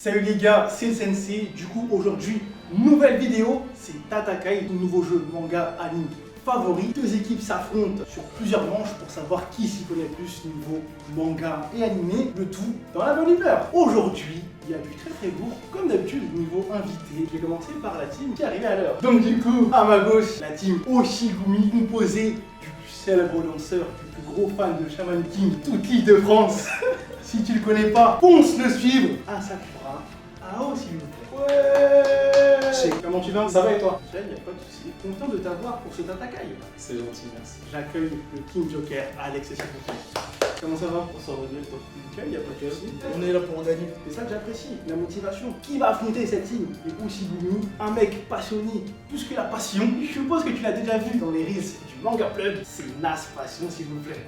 Salut les gars, c'est le Sensei. Du coup aujourd'hui, nouvelle vidéo, c'est Tatakai, ton nouveau jeu manga anime favori. Deux équipes s'affrontent sur plusieurs manches pour savoir qui s'y connaît plus niveau manga et animé, le tout dans la bonne humeur. Aujourd'hui, il y a du très lourd, comme d'habitude niveau invité. Je vais commencer par la team qui est arrivée à l'heure. Donc du coup, à ma gauche, la team Oshigumi, composée du plus célèbre danseur, du plus gros fan de Shaman King, toute l'île de France. Si tu le connais pas, fonce le suivre. Un Sakura, un O s'il vous plaît. Ouais. Comment tu vas? Ça va et toi? Il n'y a pas de soucis. Content de t'avoir pour ce Tatakai. C'est gentil, merci. J'accueille le King Joker, Alex s'il vous plaît. Comment ça va? On s'en remet toi. Nickel, il n'y a pas de soucis. On est là pour gagner. C'est ça que j'apprécie, la motivation. Qui va affronter cette team? Et Oshigumi, un mec passionné, plus que la passion. Je suppose que tu l'as déjà vu dans les reels du Manga Plug. C'est Nas Passion s'il vous plaît.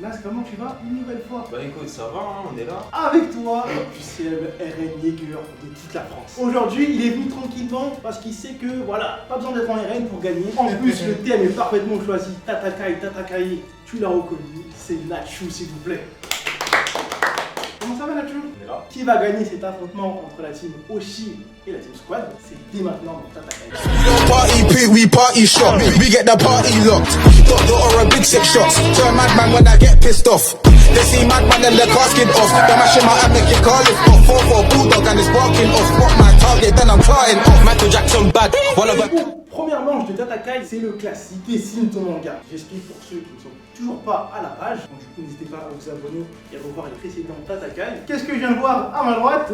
Nas, comment tu vas une nouvelle fois? Bah écoute, ça va, hein, on est là. Avec toi, le plus célèbre RN Jaeger de toute la France. Aujourd'hui, il est venu tranquillement parce qu'il sait que, voilà, pas besoin d'être en RN pour gagner. En plus, le thème est parfaitement choisi. Tatakai, tu l'as reconnu, c'est Nachu s'il vous plaît. Comment ça va Nachu? On est là. Qui va gagner cet affrontement entre la team Oshi et la team Squad? C'est dès maintenant dans Tatakai. Party pig, we party shop. We get the party locked. Dot or a big six shots. Turn madman when I get pissed off. They see madman and the casket off. They mashing my hand, make your car lift off. 4-4 bulldog and it's barking off. What my target, then I'm clarting off. Michael Jackson bad. Première manche de Tatakai, c'est le classique Dessine ton manga. J'explique pour ceux qui ne sont toujours pas à la page. Donc, du coup, n'hésitez pas à vous abonner et à revoir les précédents Tatakai. Qu'est-ce que je viens de voir à ma droite?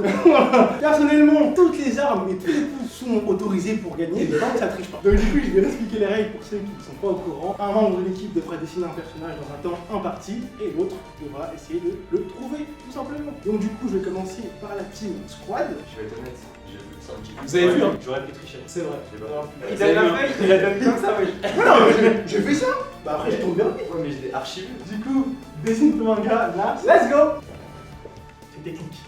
Personnellement, toutes les armes et tous les coups sont autorisés pour gagner, mais tant que ça triche pas. Donc du coup, je vais expliquer les règles pour ceux qui ne sont pas au courant. Un membre de l'équipe devra dessiner un personnage dans un temps imparti et l'autre devra essayer de le trouver, tout simplement. Donc du coup, je vais commencer par la team Squad. Je vais être honnête, j'ai vu ça un petit peu. Vous avez vu, hein? J'aurais pu tricher. C'est vrai. J'ai pas. Il a la feuille, il a donné comme ça, oui. Mais non, j'ai fait ça. Bah après, je tombe bien. Ouais, mais je l'ai archivé. Du coup, dessine ton manga là. Let's go. C'est technique.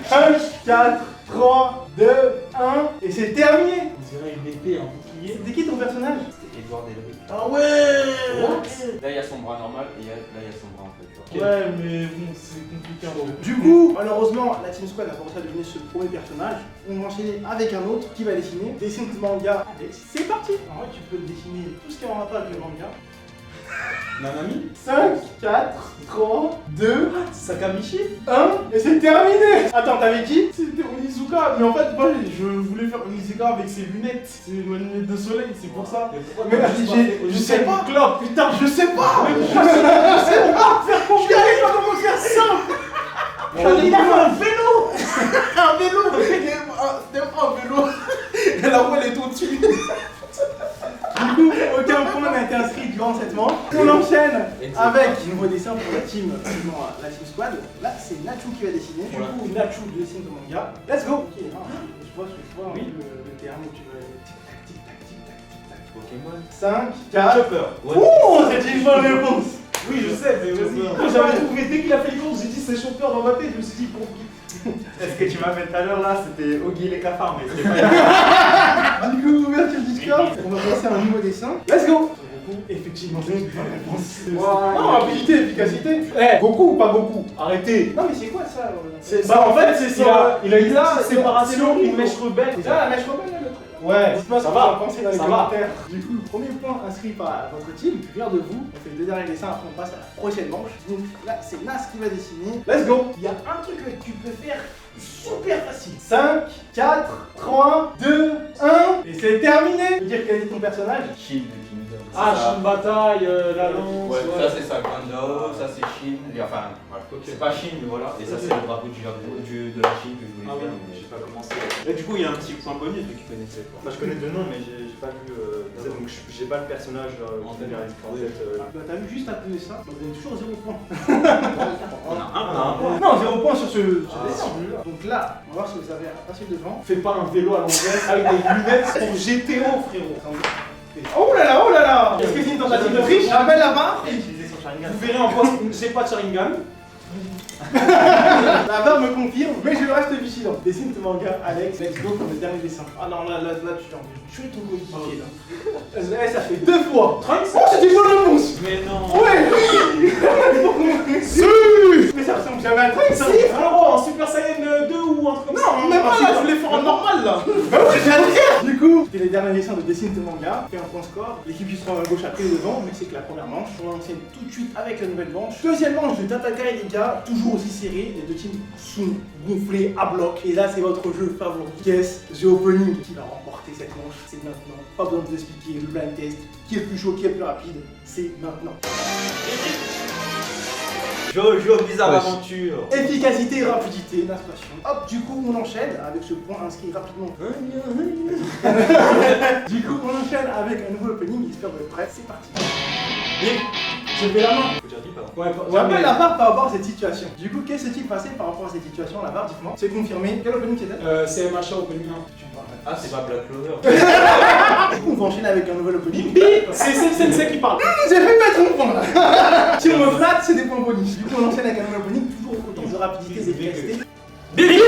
5, 4, 3, 2, 1. Et c'est terminé. On dirait une épée, un bouclier. C'était qui ton personnage? C'était Edouard Delric. Ah ouais. Là, il y a son bras normal et là, il y a son bras en fait. Tu vois. Ouais, mais bon, c'est compliqué. Du coup, malheureusement, la Team Squad a pas réussi à deviner ce premier personnage. On va enchaîner avec un autre qui va dessiner. Dessine ton manga. Allez, c'est parti. En vrai, tu peux dessiner tout ce qui est en rapport avec le manga. Nanami 5, 4, 3, 2, Sakamichi 1, et c'est terminé. Attends, t'avais qui? C'était Onizuka, mais en fait, moi, je voulais faire Onizuka avec ses lunettes. C'est ma lunette de soleil, c'est pour ça. Mais je sais pas. Clope, putain, Je sais pas. je sais pas faire Je galère pas comment faire simple. J'allais faire un vélo. Un vélo. C'était pas un vélo. Et la roue, elle est au-dessus. Du coup, aucun point n'a été inscrit durant cette manche. On enchaîne avec un nouveau dessin pour la team Squad. Là, c'est Nachu qui va dessiner. Du coup, Nachu dessine ton manga. Let's go. Ok, je vois oui. le terme où tu veux aller. Tic tac, tic tac, tic tac. Pokémon. 5, 4. Chopper. Oh, c'est une bonne réponse. Oui, je sais, mais vas-y. J'avais trouvé, dès qu'il a fait les courses, j'ai dit c'est Chopper dans ma tête, je me suis dit compris. Ce que tu m'as fait tout à l'heure là, c'était Oggy les cafards, mais c'était pas. Du coup, ouverture Discord. On va passer à un nouveau dessin. Let's go. Effectivement, c'est une bonne réponse. Non, rapidité, efficacité. Eh, Goku ou pas Goku? Arrêtez. Non, mais c'est quoi ça? Bah en fait, c'est ça. Il a dit là, séparation, une mèche rebelle. C'est ça la mèche rebelle là, le truc? Ouais, dites-moi ce que vous en pensez dans les commentaires. Du coup, premier point inscrit par votre team, vient de vous. On fait le deux derniers dessins, après on passe à la prochaine manche. Donc là, c'est Nas qui va dessiner. Let's go. Il y a un truc que tu peux faire super facile. 5, 4, 3, 2, 1. Et c'est terminé. Tu veux dire quel est ton personnage? Shin de Kingdom. Ah, Shin Bataille, la lance. Ouais, ça c'est ça, Gandalf, ça c'est Shin. Et enfin, voilà. C'est pas Shin, mais voilà. Et ça c'est le drapeau de la Chine que je voulais faire. Mais J'ai pas commencé. Et du coup, il y a un petit point bonus vu qu'il connaissait pas. Enfin, je connais deux noms, mais j'ai pas vu. Donc, j'ai pas le personnage en tête. Bah t'as vu juste à cause de ça, on donne toujours 0 point. on a un point. Non, 0 point sur ce dessin. Donc là, on va voir si vous avez assez devant. Fais pas un vélo à l'envers avec des lunettes pour GTO, frérot. Oh là là, oh là là. Est-ce que c'est une tentative de triche? J'appelle la barre. J'ai utilisé son Sharingan. Vous verrez en quoi j'ai pas de Sharingan. La barre me confirme, mais je reste vigilant. Dessine ton manga, Alex, let's go pour le dernier dessin. Ah non, là, tu t'en je suis ton coéquipier là. Ça fait 2 fois. Oh, c'était une bonne réponse. Mais non. Ouais. Mais ça ressemble jamais à Trunks. Si, frérot, en Super Saiyan 2 ou un truc comme ça. Non, même pas là, là, je voulais faire un normal là. Bah oui, j'ai rien dire. Du coup, c'était les derniers dessins de Dessine ton manga. Fait un point score. L'équipe qui sera à gauche après devant, mais c'est que la première manche. On enchaîne tout de suite avec la nouvelle manche. Deuxième manche de Tatakai les gars, toujours aussi serré. Les deux teams sont gonflés à bloc. Et là, c'est votre jeu favori. Guess the opening qui va remporter cette manche. C'est maintenant. Pas besoin de vous expliquer le blind test. Qui est le plus chaud, qui est le plus rapide. C'est maintenant. Jojo, bizarre aventure. Efficacité et rapidité, l'inspiration. Hop, du coup, on enchaîne avec ce point inscrit rapidement. Du coup, on enchaîne avec un nouveau opening. J'espère que vous êtes prêts. C'est parti. Je vais la main. Faut dire dis pas. J'appelle la barre par rapport à cette situation. Du coup, qu'est-ce qui s'est passé par rapport à cette situation, la barre, dites-moi. C'est confirmé. Quel opening c'était C'est MHA opening 1. Ah, c'est pas Black Clover. Du coup, on va enchaîner avec un nouvel opening. C'est Sensei qui parle. J'ai fait mettre un point là. Si on me flatte, c'est des points bonus. Du coup, on enchaîne avec un nouvel opening, toujours autant de rapidité et d'efficacité. Bip Death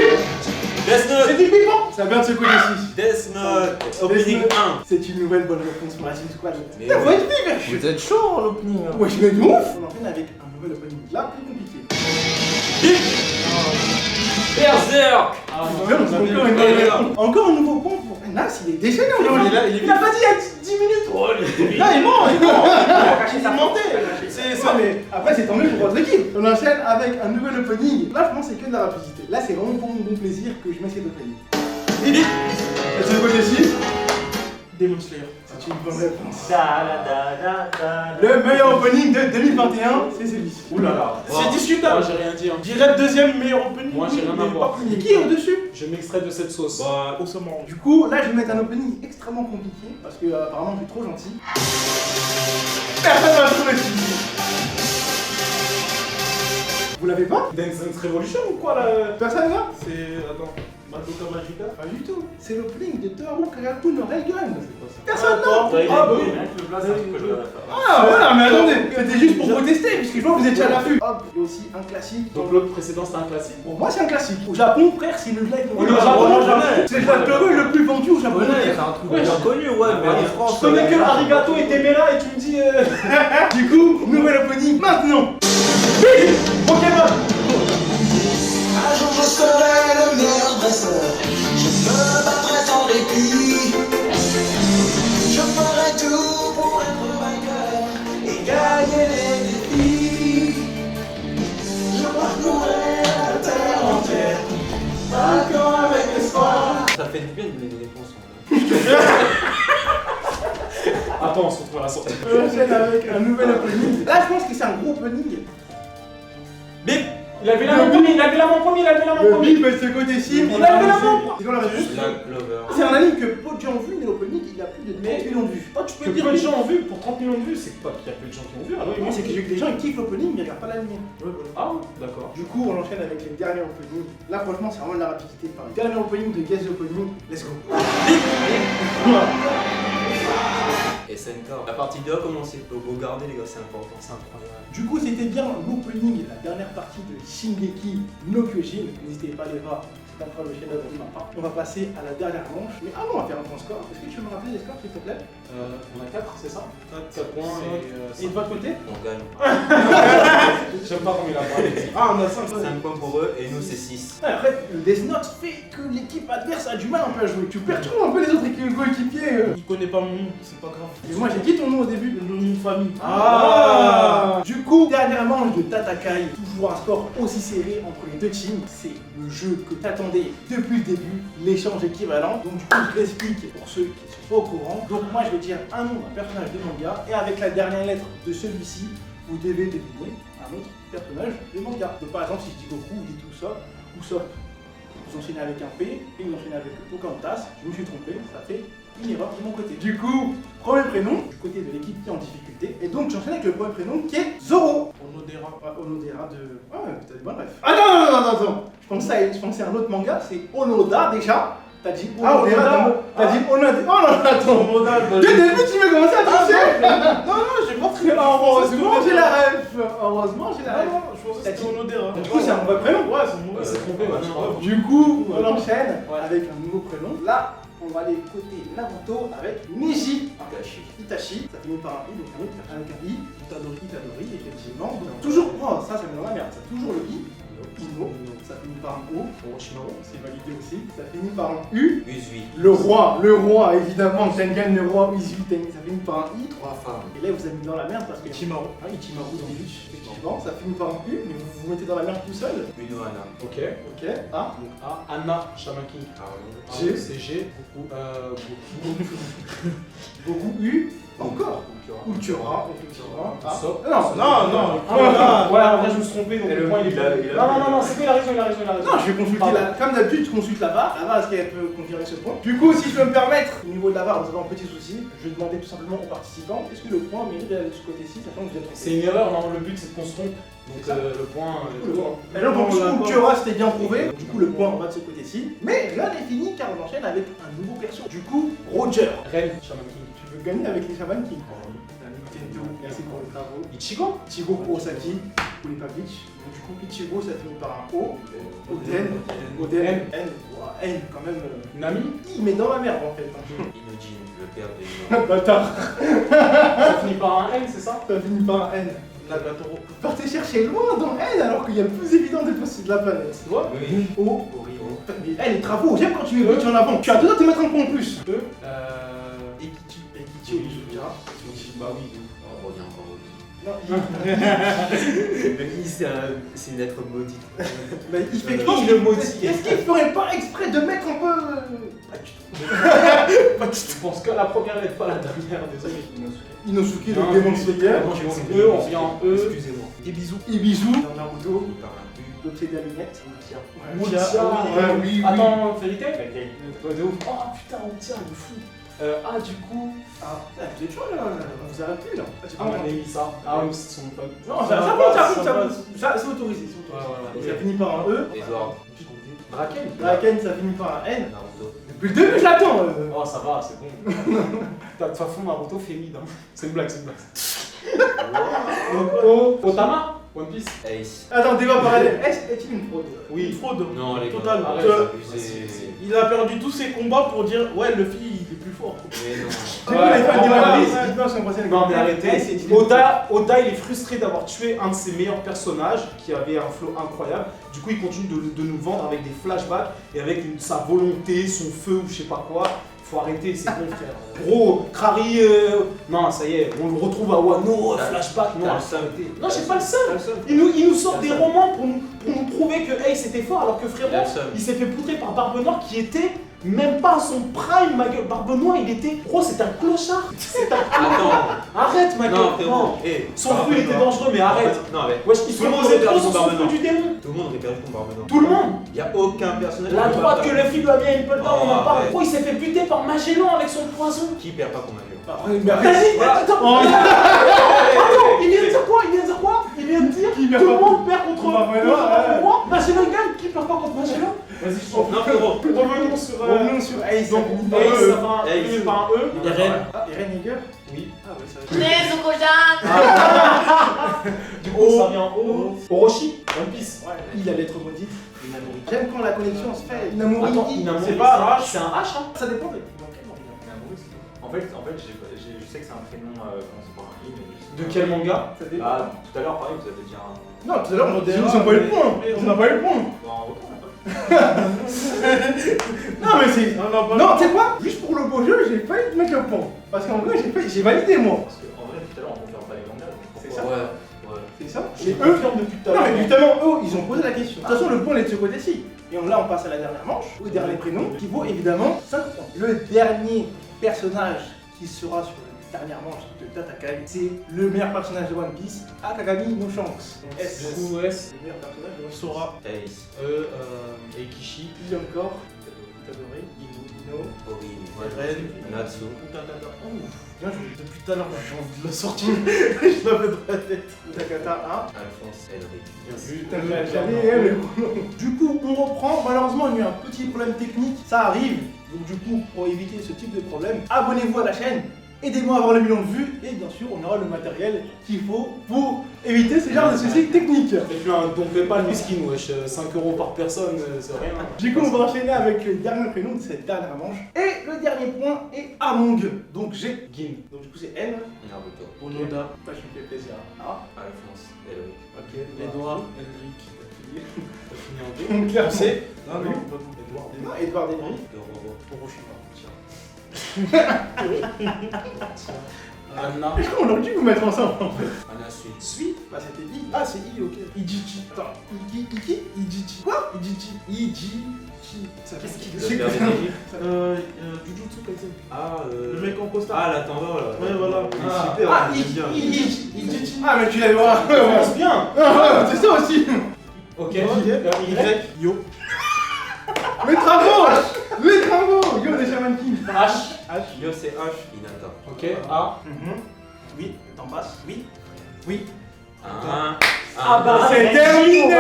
C'est Note. du piment. Ça vient de se coller ici. Death Note. Opening 1. C'est une nouvelle bonne réponse pour la Team Squad. Mais Putain, faut oui. être vif, je suis. Vous êtes chaud en opening. Hein. Ouais, je mets de ouf. On enchaîne avec un nouvel opening. Là, plus compliqué. Berserk. Encore un nouveau point pour Nas, il est déchaîné aujourd'hui. Il a pas dit il y a 10 minutes. Oh, les Là, il ment, il ment. Il a caché sa montée. C'est ça, mais après, c'est tant mieux pour votre équipe. On enchaîne avec un nouvel opening. Là, je pense que c'est que de la rapidité. Là, c'est vraiment pour mon bon plaisir que je mets cet opening. C'est le côté 6. Demon Slayer. C'est une bonne réponse. Le meilleur opening de 2021, c'est celui-ci. Ouh là là. Wow. C'est discutable. Moi, j'ai rien dit. Hein. Je dirais deuxième meilleur opening. Moi, j'ai rien à Mais voir. pas premier. Qui est au-dessus? Je m'extrais de cette sauce. Bah, Oh, ça m'arrange. Du coup, là, je vais mettre un opening extrêmement compliqué parce que apparemment, je suis trop gentil. Personne va trouver celui-ci. Vous l'avez pas? Dance Dance Revolution ou quoi là? Personne là? C'est. Attends. Madoka Magica? Pas du tout. C'est l'opening de Toru Kagaku no Reigan. Ah, Personne là? attends, Ah bah oui. le blaze, c'est un peu le. Ah voilà, mais attendez, c'était juste pour vous tester, puisque je vois que vous étiez à l'affût. Hop, il y a aussi un classique. Donc l'autre précédent c'était un classique. Pour moi, c'est un classique. Au Japon, frère, c'est le Black Oui, Clover. au Japon, jamais. C'est le Black Clover le plus vendu au Japon. C'est un truc bien connu, ouais, mais en France. Je connais que Arigato et Temera et tu me dis. Du coup, nouvel opening maintenant. Pokémon! Un jour je serai le meilleur dresseur. Je me battrai sans répit. Je ferai tout pour être vainqueur et gagner les défis. Je parcourrai la terre entière, vainquant avec espoir. Ça fait du bien de donner des réponses. Attends, on se retrouve à la sortie. On enchaîne avec un nouvel opening. Là, je pense que c'est un gros opening. Bip Il avait la main premier, il avait la main premier, il avait la main Le premier. bip, ce côté sim. Il a fait la main. C'est quoi la réponse? Black Clover. C'est un anime que peu de gens ont vu, mais l'opening, il a plus de 30 millions de vues. Oh, tu peux dire peu de gens ont vu pour 30 millions de vues, c'est pas qu'il y a peu de gens qui ont vu. Alors, Non, c'est que les gens ils kiffent l'opening, mais ils regardent pas l'anime. Ah, d'accord. Du coup, on enchaîne avec les derniers openings. Là, franchement, c'est vraiment de la rapidité de parler. Dernier opening de Guess the Opening, let's go. Et SNK. La partie 2 a commencé. Faut vous garder, les gars, c'est important. C'est incroyable. Du coup, c'était bien l'opening, la dernière partie de Shingeki no Kyojin. N'hésitez pas à aller voir, c'est incroyable le chef-d'œuvre de ma part. On va passer à la dernière manche. Mais avant, on va faire un point score. Est-ce que tu peux me rappeler les scores, s'il te plaît? On a 4, c'est ça 4 points Et de votre côté? On gagne. J'aime pas comment il a parlé. Ah, on a 5. 5 points pour eux et nous, c'est 6. Après, le Death Note fait que l'équipe adverse a du mal un peu à jouer. Tu perturbes un peu les autres coéquipiers. Il connaît pas mon nom, c'est pas grave. Et moi, j'ai dit ton nom au début. Le nom de famille. Du coup, dernière manche de Tatakai, toujours un score aussi serré entre les deux teams. C'est le jeu que t'attendais depuis le début, l'échange équivalent. Donc du coup, je l'explique pour ceux qui ne sont pas au courant. Donc moi, je vais dire un nom d'un personnage de manga et avec la dernière lettre de celui-ci, vous devez deviner un autre personnage de manga. Donc par exemple, si je dis Goku, vous dites Usopp. Vous enchaînez avec un P et vous enchaînez avec Pocahontas. Je me suis trompé, ça fait une erreur de mon côté. Du coup, premier prénom, du côté de l'équipe qui est en difficulté. Et donc j'enchaîne avec le premier prénom qui est Zoro. Onodera. Onodera de... Ouais, t'as des bonnes rêves. Ah non. Je pensais à un autre manga, c'est Onoda déjà. T'as dit Onoda. T'as dit Onoda. Oh non, attends. Dès le début, tu veux commencer à tricher. Non, j'ai pas très Heureusement, j'ai la ref. Heureusement, j'ai la ref. Non, je pensais que c'était Onodera. Du coup, c'est un vrai prénom. Ouais, c'est mon Il s'est trompé, maintenant. Du coup, on enchaîne avec un nouveau prénom. Là, on va aller côté Naruto avec Neji. Itachi, ça finit par un I, donc un autre avec un I. Itadori, effectivement. Donc, toujours, oh, ça met dans la merde. Ça toujours le I. Ino, ça finit par un O. Orochimaru, c'est validé aussi. Ça finit par un U. Uzui. Le roi, évidemment, Tengen, le roi Uzui Tengen, ça finit par un I. 3 femmes. Et là, vous avez mis dans la merde parce que. Ichimaru dans Bleach. Effectivement, ça finit par un U, mais vous vous mettez dans la merde tout seul. Unohana. Ok. Ok, A. Donc A, Anna, Shaman King. G. C'est G. Beaucoup U. Encore. Ultura, effectivement. A. Sop. Non. Ouais, en vrai, je me suis trompé, donc le point il est. Non, c'est bon, il a raison. Non, je vais consulter la. Comme d'habitude, je consulte la barre. La barre, est-ce qu'elle peut confirmer ce point? Du coup, si je peux me permettre, au niveau de la barre, nous avons un petit souci. Je vais demander tout simplement aux participants est-ce que le point mérite d'aller de ce côté-ci, sachant que vous êtes trompé? C'est une erreur, non, le but c'est qu'on se trompe. Donc le point. Et là, pour Ultura, c'était bien prouvé. Du coup, le point, on va de ce côté-ci. Mais rien n'est fini car on enchaîne avec un nouveau perso. Du coup, Roger. Ren, Shaman King. Tu veux gagner avec les Shaman King? Merci pour les travaux. Ichigo. Ichigo Kurosaki, pour les Pavlich. Donc du coup, Ichigo, ça finit par un O. Oden. N, quand même. Nami. I, mais dans la merde en fait. Inojin, le père de Ino. Bâtard. Ça finit par un N, c'est ça? Ça finit par un N. Nagatoro. Vous partez chercher loin dans N alors qu'il y a le plus évident des possibles de la planète. Tu vois? Oui. O. Orimo. Mais N, les travaux, j'aime quand tu mets en avant. Tu as deux doigts de te mettre un point en plus. E. Ekichi Onizuka. Bah oui, on revient encore au I. Non, Le I, c'est une lettre maudite. mais il fait Qui le maudit? Est-ce qu'il ferait pas exprès de mettre un peu. Je pense que la première lettre, pas la dernière, désolé. Inosuke, le Non, démon de Slayer. E, on revient en E. Excusez-moi. Ibizu. Dans Naruto. Par un U. L'autre c'est des lunettes. Moutia. Oui. Attends, vérité? Ouais, de ouf. Oh putain, Moutia, il est fou. Ah, du coup. Ah, vous êtes chaud là, vous arrêtez là. Ah, on a mis ça. Ah, oui, c'est son pote. Non, ça c'est autorisé. Ouais. Ça finit par un E. Edward. Draken. Draken, ça finit par un N. Naruto. Depuis le début, je l'attends. Oh, ça va, c'est bon. De toute façon, Naruto fait mid. Hein. C'est une blague. Otama. One Piece. Ace. Attends, débat parallèle. Est-il une fraude? Oui. Fraude. Non, les gars. Total. arrête, Il a perdu tous ses combats pour dire ouais, le fils il est plus fort. Mais non. C'est quoi les fans de One Piece? Dites-moi si on passait les Non mais commentaires. arrêtez, C'est Oda il est frustré d'avoir tué un de ses meilleurs personnages qui avait un flow incroyable. Du coup il continue de nous vendre avec des flashbacks et avec sa volonté, son feu ou je sais pas quoi. Faut arrêter, c'est bon frère. Gros, Krari, non ça y est, on le retrouve à Wano, flashback, non. T'as le seum. Non j'ai pas le seum. T'as le seum. Il nous sort T'as des le seum. romans pour nous prouver que hey c'était fort alors que frérot T'as le seum. il s'est fait poutrer par Barbe Noire qui était même pas à son prime ma gueule. Barbe Noire il était. Gros c'est un clochard. C'est un. Attends. Arrête ma gueule. Non, frérot. Eh, Son feu il était dangereux mais arrête. Non, mais Wesh il se tout le monde reposait aurait trop perdu sur son son Barbe feu Noire. du démon. Tout le monde aurait perdu ton Barbe Noire. Tout le monde. Y'a aucun personnage. La qui peut droite que battre. le film lui a mis à une peu de temps, on en Oh, parle. ouais. Gros il s'est fait buter par Magellan avec son poison. Qui perd pas contre Magellan? Mais T'as dit attends, il vient de dire quoi? Il vient de dire Qui perd tout le pas monde perd contre Barbe Noire, Magellan gagne, qui perd pas contre Magellan? Vas-y, je t'en Non, frérot. revenons sur revenons sur Ace. donc Ace. Ace, ça va finir par un E. Eren. Ah, Eren Yeager. Oui. Ah ouais, ça va. Du coup, ça vient en O. Orochi, One Piece. Ouais, il la lettre maudite. Inamori. J'aime quand la connexion se fait. Inamori. Attends, Inamori, c'est pas un H. C'est un H, hein? Ça dépend de. En fait, je sais que c'est un prénom commencé par un I, mais De quel manga? Ça dépend. Ah, tout à l'heure, pareil, vous avez dit un. Non, tout à l'heure, ils ont pas eu le point. On n'a pas eu le point. Bon, en retour, on a pas. Non, mais c'est. Non, tu sais quoi? Juste pour le beau jeu, j'ai failli te mettre le point. Parce qu'en vrai, j'ai validé moi. Parce qu'en vrai, tout à l'heure, on confirme pas les mangas. donc C'est pourquoi- ça. Ouais. C'est ça? Je Et eux. confirme depuis tout à Non, l'heure. mais justement, eux, ils ont posé la question. De toute façon, le point il est de ce côté-ci. Et là, on passe à la dernière manche, au dernier prénom, qui vaut évidemment 5 points. Le dernier personnage qui sera sur la dernière manche de Tatakai, c'est le meilleur personnage de One Piece, Akagami no Shanks. Donc S. Du coup, S. Le meilleur personnage de One Piece. Sora. Ace. Eikishi. Il y a encore Itadori, Inu, Sino. Oui, Eren. Natsu. Bien joué. Depuis tout à l'heure, j'ai envie de le sortir. Je l'avais dans la tête. Takata 1. Alphonse Elric. Du coup, on reprend. Malheureusement, il y a eu un petit problème technique. Ça arrive. Donc, du coup, pour éviter ce type de problème, abonnez-vous à la chaîne. Aidez-moi à avoir le million de vues. Et bien sûr, on aura le matériel qu'il faut pour éviter ce genre de soucis techniques. Et puis un don PayPal miskin, wesh, 5 € par personne, c'est rien. Du coup, on va enchaîner avec le dernier prénom de cette dernière manche. Et le dernier point est Among. Donc, j'ai Gim. Donc, du coup, c'est N. Naruto. Onoda. Ça, je me fais plaisir. Ah. Alphonse Elric. Ok. Edouard, Elric. Donc, là, c'est. Non, non, Non, Edouard Denry. Dororo. Orochima. Anna. On aurait dû vous mettre ensemble. Anna Sui. Sui. Bah, c'était I. Ah, c'est I, ok. Ijichi. Attends. Iki. Ijichi. Quoi Ijichi. Ijichi. Qu'est-ce qu'il Le père d'Ennery. Jujutsu Kaisen. Ah, Le mec en costard. Ah, l'attendeur là. Ouais, voilà. Il est Ah. super, Ah, j'aime bien. Ijichi. Ah, mais tu l'avais voir. pense bien. C'est ça aussi. Ok, Y. Yo. Les travaux. Les travaux. Yo, les Shaman King. H. Yo, c'est H. Hinata. Ok, A. Oui, t'en passes. Oui. Oui. Ah bah, C'est terminé.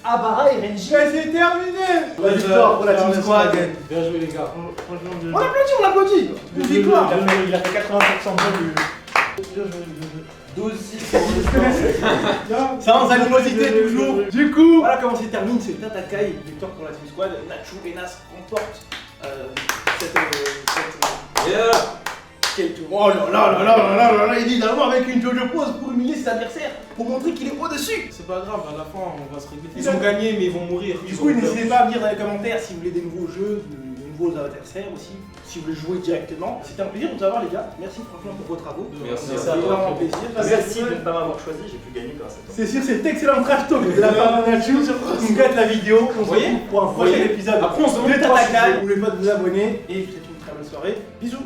Abara et Renji. Mais c'est terminé. La victoire pour la Team Squad. Bien joué les gars. Franchement, bien On applaudit, on applaudit. Une victoire. Il a fait 80% de lui. 12-6 Sans animosité toujours. Du coup, voilà comment c'est terminé, c'est Tatakai, victoire pour la Team Squad. Nacho et Nas remportent cette Yeah. quel tour. Oh là là là là là là là, évidemment avec une JoJo pose pour humilier ses adversaires, pour montrer qu'il est au-dessus. C'est pas grave, à la fin on va se régler. Ils ont gagné, mais ils vont mourir. Du coup, n'hésitez pas à me dire dans les commentaires si vous voulez des nouveaux jeux, de nouveaux adversaires aussi, si vous voulez jouer directement. C'était un plaisir de vous avoir les gars, merci franchement pour vos travaux. Merci. C'est vraiment un plaisir. Merci de ne pas m'avoir choisi, j'ai pu gagner grâce à toi. C'est sûr, cet excellent trash talk de la part de Nacho. On gâte la vidéo. On se voyez retrouve pour un prochain épisode. Après, on se demande de pourquoi Tatakai. je- N'oubliez pas de vous abonner et je vous souhaite une très bonne soirée. Bisous.